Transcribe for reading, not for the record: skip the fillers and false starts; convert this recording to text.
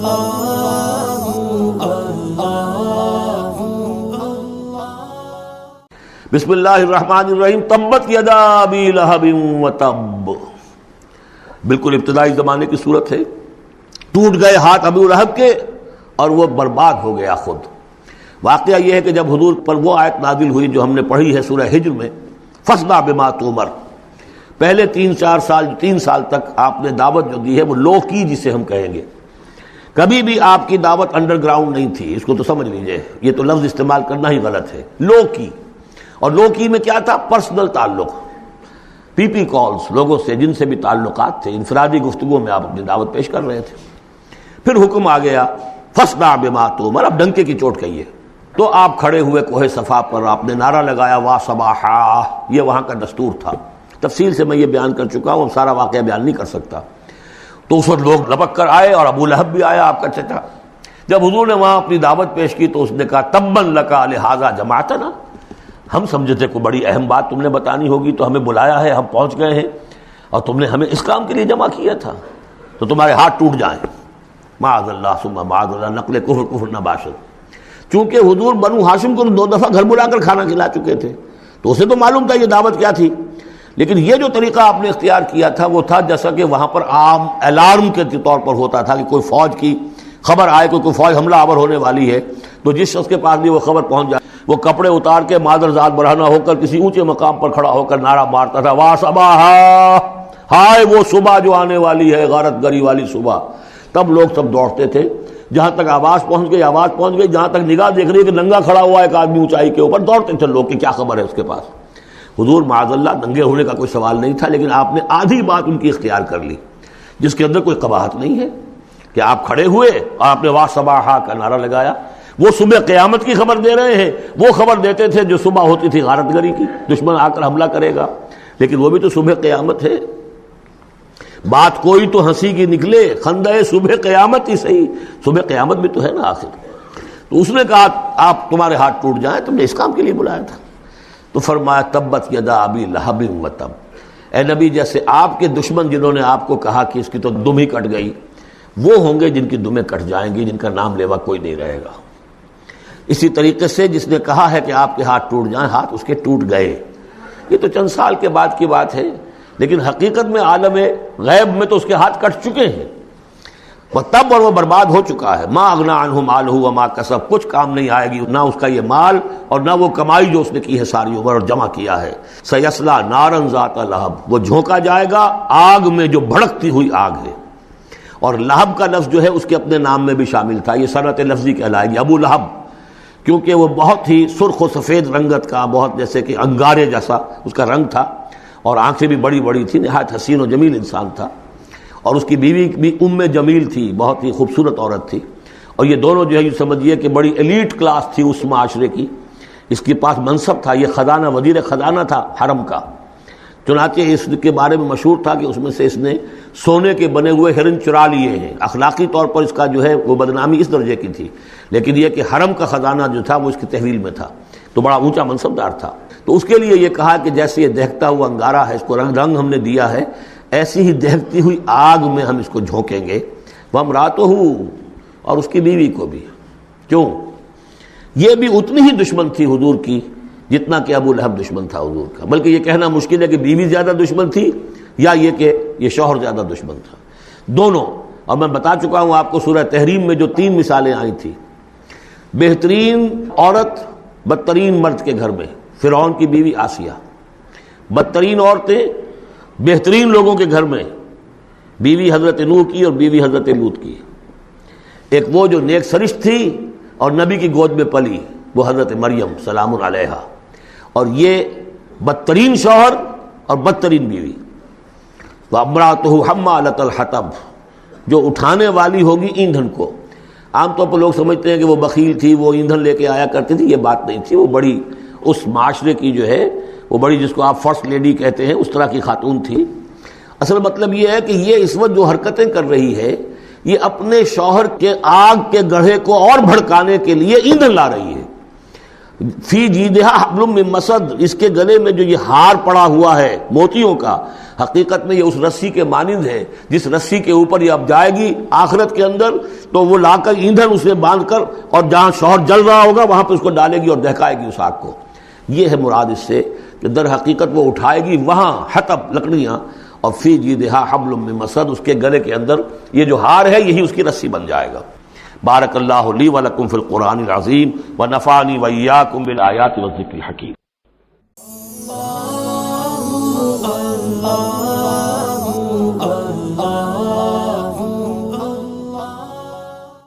بسم اللہ الرحمن الرحیم۔ تبت یدا ابی لہب وتب، بالکل ابتدائی زمانے کی صورت ہے۔ ٹوٹ گئے ہاتھ ابو لہب کے اور وہ برباد ہو گیا خود۔ واقعہ یہ ہے کہ جب حضور پر وہ آیت نازل ہوئی جو ہم نے پڑھی ہے سورہ ہجر میں، فاصدع بما تؤمر، پہلے 3 سال تک آپ نے دعوت جو دی ہے وہ لو کی، جسے ہم کہیں گے، کبھی بھی آپ کی دعوت انڈر گراؤنڈ نہیں تھی۔ اس کو تو سمجھ لیجئے، یہ تو لفظ استعمال کرنا ہی غلط ہے، لو کی۔ اور لو کی میں کیا تھا؟ پرسنل تعلق، پی کالز، لوگوں سے جن سے بھی تعلقات تھے، انفرادی گفتگو میں آپ اپنی دعوت پیش کر رہے تھے۔ پھر حکم آ گیا فاصدع بما تؤمر، اب ڈنکے کی چوٹ کہیے۔ تو آپ کھڑے ہوئے کوہ صفا پر، آپ نے نعرہ لگایا وا صباحا، یہ وہاں کا دستور تھا۔ تفصیل سے میں یہ بیان کر چکا ہوں، سارا واقعہ بیان نہیں کر سکتا۔ تو اس وقت لوگ لپک کر آئے اور ابو لہب بھی آیا، آپ کا چچا۔ جب حضور نے وہاں اپنی دعوت پیش کی تو اس نے کہا تبا لک لہذا جمعتنا، ہم سمجھے تھے کوئی بڑی اہم بات تم نے بتانی ہوگی تو ہمیں بلایا ہے، ہم پہنچ گئے ہیں اور تم نے ہمیں اس کام کے لیے جمع کیا تھا، تو تمہارے ہاتھ ٹوٹ جائیں۔ معاذ اللہ ثم معاذ اللہ، نقل کفر نہ باشد۔ چونکہ حضور بنو ہاشم کو 2 دفعہ گھر بلا کر کھانا کھلا چکے تھے، تو اسے تو معلوم تھا یہ دعوت کیا تھی۔ لیکن یہ جو طریقہ آپ نے اختیار کیا تھا وہ تھا جیسا کہ وہاں پر عام الارم کے طور پر ہوتا تھا کہ کوئی فوج کی خبر آئے، کوئی فوج حملہ آور ہونے والی ہے، تو جس شخص کے پاس بھی وہ خبر پہنچ جائے، وہ کپڑے اتار کے مادر ذات برہنہ ہو کر کسی اونچے مقام پر کھڑا ہو کر نعرہ مارتا تھا وا صباحا، ہائے وہ صبح جو آنے والی ہے، غارت گری والی صبح۔ تب لوگ سب دوڑتے تھے، جہاں تک آواز پہنچ گئی، جہاں تک نگاہ دیکھ رہی ہے کہ ننگا کھڑا ہوا ہے ایک آدمی اونچائی کے اوپر، دوڑتے تھے لوگ کہ کیا خبر ہے اس کے پاس۔ حضور معاذ اللہ ننگے ہونے کا کوئی سوال نہیں تھا، لیکن آپ نے آدھی بات ان کی اختیار کر لی جس کے اندر کوئی قباحت نہیں ہے، کہ آپ کھڑے ہوئے اور آپ نے وا صباحا کا نعرہ لگایا۔ وہ صبح قیامت کی خبر دے رہے ہیں، وہ خبر دیتے تھے جو صبح ہوتی تھی غارت گری کی، دشمن آ کر حملہ کرے گا، لیکن وہ بھی تو صبح قیامت ہے۔ بات کوئی تو ہنسی کی نکلے، خندہ صبح قیامت ہی صحیح، صبح قیامت بھی تو ہے نا آخر۔ تو اس نے کہا آپ تمہارے ہاتھ ٹوٹ جائیں، تم نے اس کام کے لیے بلایا تھا۔ تو فرمایا تبت یدا ابی لہب وتب، اے نبی جیسے آپ کے دشمن جنہوں نے آپ کو کہا کہ اس کی تو دم ہی کٹ گئی، وہ ہوں گے جن کی دمیں کٹ جائیں گی، جن کا نام لیوا کوئی نہیں رہے گا۔ اسی طریقے سے جس نے کہا ہے کہ آپ کے ہاتھ ٹوٹ جائیں، ہاتھ اس کے ٹوٹ گئے۔ یہ تو چند سال کے بعد کی بات ہے، لیکن حقیقت میں عالم غیب میں تو اس کے ہاتھ کٹ چکے ہیں، تب اور وہ برباد ہو چکا ہے۔ ما اغنی عنہ مالہ وما کسب، کچھ کام نہیں آئے گی نہ اس کا یہ مال اور نہ وہ کمائی جو اس نے کی ہے ساری عمر اور جمع کیا ہے۔ سیصلی نارا ذات لہب، وہ جھونکا جائے گا آگ میں جو بھڑکتی ہوئی آگ ہے۔ اور لہب کا لفظ جو ہے اس کے اپنے نام میں بھی شامل تھا، یہ صنعت لفظی کہلائے گی، ابو لہب، کیونکہ وہ بہت ہی سرخ و سفید رنگت کا، بہت جیسے کہ انگارے جیسا اس کا رنگ تھا، اور آنکھیں بھی بڑی بڑی تھی، نہایت حسین و جمیل انسان تھا۔ اور اس کی بیوی بھی ام جمیل تھی، بہت ہی خوبصورت عورت تھی، اور یہ دونوں جو ہے یہ سمجھیے کہ بڑی ایلیٹ کلاس تھی اس معاشرے کی، اس کے پاس منصب تھا، یہ خزانہ وزیر خزانہ تھا حرم کا۔ چنانچہ اس کے بارے میں مشہور تھا کہ اس میں سے اس نے سونے کے بنے ہوئے ہرن چرا لیے ہیں۔ اخلاقی طور پر اس کا جو ہے وہ بدنامی اس درجے کی تھی، لیکن یہ کہ حرم کا خزانہ جو تھا وہ اس کی تحویل میں تھا، تو بڑا اونچا منصب دار تھا۔ تو اس کے لیے یہ کہا کہ جیسے یہ دہکتا ہوا انگارہ ہے، اس کو رنگ ہم نے دیا ہے، ایسی ہی دہکتی ہوئی آگ میں ہم اس کو جھونکیں گے۔ وامرأتہ، اور اس کی بیوی کو بھی۔ کیوں؟ یہ بھی اتنی ہی دشمن تھی حضور کی جتنا کہ ابو لہب دشمن تھا حضور کا، بلکہ یہ کہنا مشکل ہے کہ بیوی زیادہ دشمن تھی یا یہ کہ یہ شوہر زیادہ دشمن تھا، دونوں۔ اور میں بتا چکا ہوں آپ کو سورہ تحریم میں جو 3 مثالیں آئی تھی، بہترین عورت بدترین مرد کے گھر میں، فرعون کی بیوی آسیہ، بدترین عورتیں بہترین لوگوں کے گھر میں، بیوی حضرت نوح کی اور بیوی حضرت لوط کی۔ ایک وہ جو نیک سرشت تھی اور نبی کی گود میں پلی، وہ حضرت مریم سلام علیہا، اور یہ بدترین شوہر اور بدترین بیوی۔ وامرأتہ حمالۃ الحطب، جو اٹھانے والی ہوگی ایندھن کو۔ عام طور پر لوگ سمجھتے ہیں کہ وہ بخیل تھی، وہ ایندھن لے کے آیا کرتی تھی، یہ بات نہیں تھی، وہ بڑی اس معاشرے کی جو ہے وہ بڑی، جس کو آپ فرسٹ لیڈی کہتے ہیں، اس طرح کی خاتون تھی۔ اصل مطلب یہ ہے کہ یہ اس وقت جو حرکتیں کر رہی ہے، یہ اپنے شوہر کے آگ کے گڑھے کو اور بھڑکانے کے لیے ایندھن لا رہی ہے۔ فی جیدہا حبل من مسد، اس کے گلے میں جو یہ ہار پڑا ہوا ہے موتیوں کا، حقیقت میں یہ اس رسی کے مانند ہے جس رسی کے اوپر یہ اب جائے گی آخرت کے اندر، تو وہ لا کر ایندھن اسے باندھ کر اور جہاں شوہر جل رہا ہوگا وہاں پہ اس کو ڈالے گی اور دہکائے گی اس آگ کو. یہ ہے مراد اس سے کہ در حقیقت وہ اٹھائے گی وہاں حطب لکڑیاں، اور فی جیدہا حبل من مسد، اس کے گلے کے اندر یہ جو ہار ہے یہی اس کی رسی بن جائے گا. بارک اللہ لی ولکم فی القرآن العظیم ونفعنی وإیاکم بالآیات والذکر الحکیم.